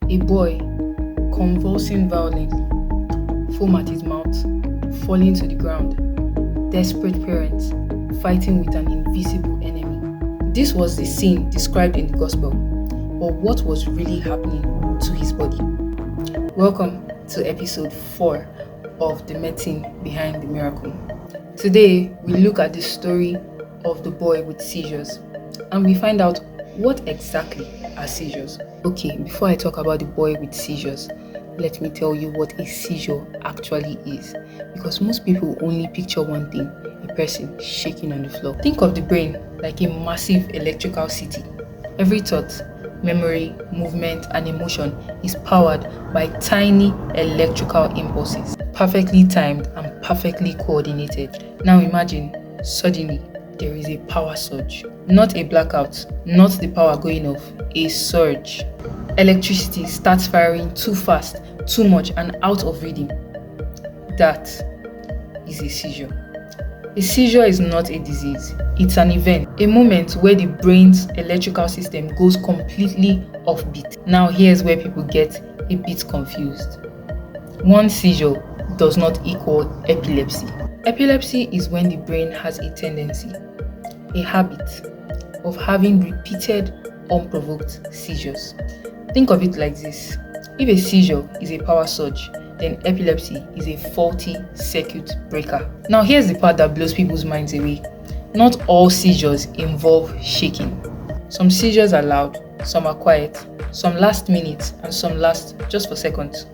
A boy convulsing violently, foam at his mouth, falling to the ground, desperate parents fighting with an invisible enemy. This was the scene described in the gospel, but what was really happening to his body? Welcome to episode 4 of The Medicine Behind the Miracle. Today, we look at the story of the boy with seizures, and we find out what exactly are seizures. Okay, before I talk about the boy with seizures, let me tell you what a seizure actually is, because most people only picture one thing: a person shaking on the floor. Think of the brain like a massive electrical city. Every thought, memory, movement, and emotion is powered by tiny electrical impulses, perfectly timed and perfectly coordinated. Now imagine, suddenly, there is a power surge. Not a blackout, not the power going off, a surge. Electricity starts firing too fast, too much, and out of rhythm. That is a seizure. A seizure is not a disease, it's an event, a moment where the brain's electrical system goes completely off beat. Now here's where people get a bit confused. One seizure does not equal epilepsy. Epilepsy is when the brain has a tendency, a habit, of having repeated unprovoked seizures. Think of it like this: if a seizure is a power surge, then epilepsy is a faulty circuit breaker. Now here's the part that blows people's minds away. Not all seizures involve shaking. Some seizures are loud, some are quiet, some last minutes, and some last just for seconds.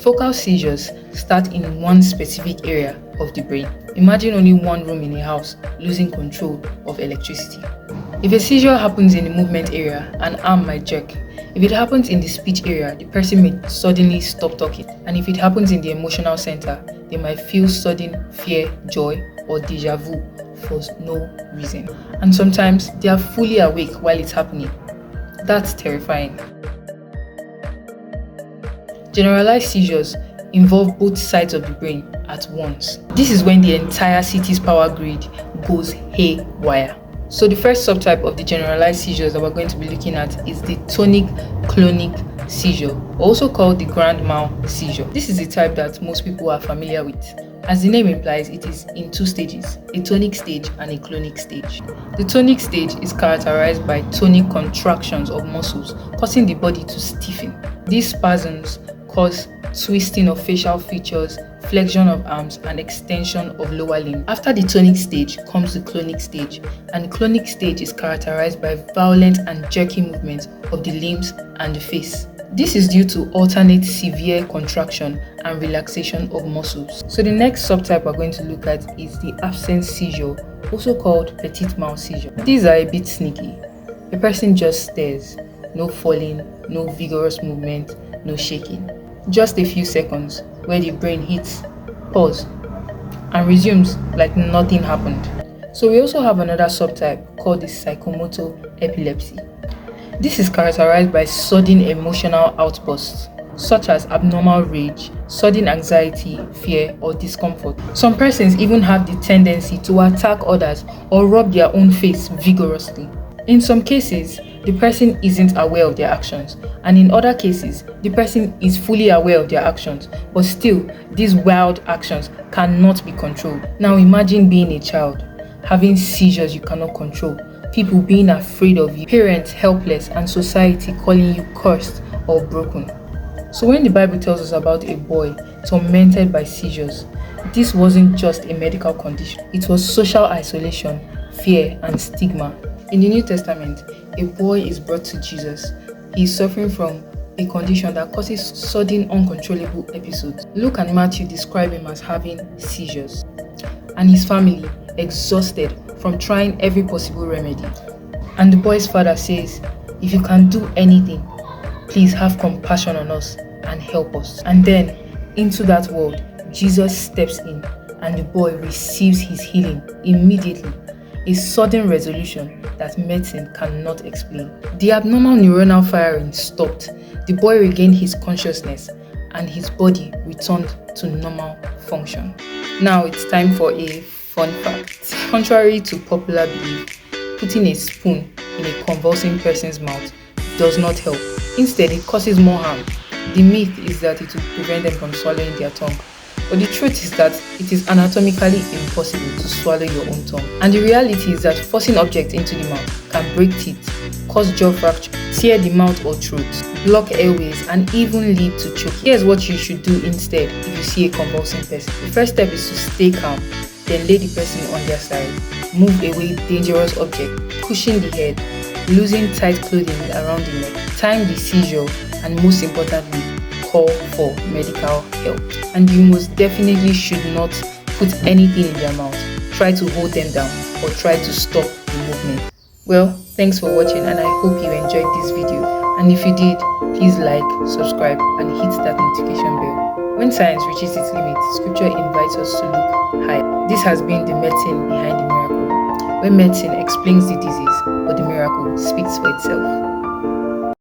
Focal seizures start in one specific area of the brain. Imagine only one room in a house losing control of electricity. If a seizure happens in the movement area, an arm might jerk. If it happens in the speech area, the person may suddenly stop talking. And if it happens in the emotional center, they might feel sudden fear, joy, or deja vu for no reason. And sometimes they are fully awake while it's happening. That's terrifying. Generalized seizures involve both sides of the brain at once. This is when the entire city's power grid goes haywire. So the first subtype of the generalized seizures that we're going to be looking at is the tonic-clonic seizure, also called the grand mal seizure. This is the type that most people are familiar with. As the name implies, it is in two stages: a tonic stage and a clonic stage. The tonic stage is characterized by tonic contractions of muscles, causing the body to stiffen. These spasms cause twisting of facial features, flexion of arms, and extension of lower limb. After the tonic stage comes the clonic stage, and the clonic stage is characterized by violent and jerky movements of the limbs and the face. This is due to alternate severe contraction and relaxation of muscles. So the next subtype we're going to look at is the absence seizure, also called petit mal seizure. These are a bit sneaky. The person just stares, no falling, no vigorous movement, no shaking. Just a few seconds where the brain hits pause and resumes like nothing happened. So we also have another subtype called the psychomotor epilepsy. This is characterized by sudden emotional outbursts such as abnormal rage, sudden anxiety, fear, or discomfort. Some persons even have the tendency to attack others or rub their own face vigorously. In some cases, the person isn't aware of their actions, and in other cases, the person is fully aware of their actions, but still, these wild actions cannot be controlled. Now imagine being a child, having seizures you cannot control, people being afraid of you, parents helpless, and society calling you cursed or broken. So when the Bible tells us about a boy tormented by seizures, this wasn't just a medical condition, it was social isolation, fear, and stigma. In the New Testament, a boy is brought to Jesus. He is suffering from a condition that causes sudden uncontrollable episodes. Luke and Matthew describe him as having seizures, and his family exhausted from trying every possible remedy. And the boy's father says, "If you can do anything, please have compassion on us and help us." And then into that world, Jesus steps in, and the boy receives his healing immediately. A sudden resolution that medicine cannot explain. The abnormal neuronal firing stopped, the boy regained his consciousness, and his body returned to normal function. Now it's time for a fun fact. Contrary to popular belief, putting a spoon in a convulsing person's mouth does not help. Instead, it causes more harm. The myth is that it will prevent them from swallowing their tongue. But the truth is that it is anatomically impossible to swallow your own tongue. And the reality is that forcing objects into the mouth can break teeth, cause jaw fracture, tear the mouth or throat, block airways, and even lead to choking. Here's what you should do instead if you see a convulsing person. The first step is to stay calm, then lay the person on their side. Move away dangerous object, pushing the head, loosen tight clothing around the neck, time the seizure, and most importantly, call for medical help. And you most definitely should not put anything in their mouth. Try to hold them down or try to stop the movement. Well, thanks for watching, and I hope you enjoyed this video. And if you did, please like, subscribe, and hit that notification bell. When science reaches its limit, scripture invites us to look high. This has been the medicine behind the miracle, where medicine explains the disease, but the miracle speaks for itself.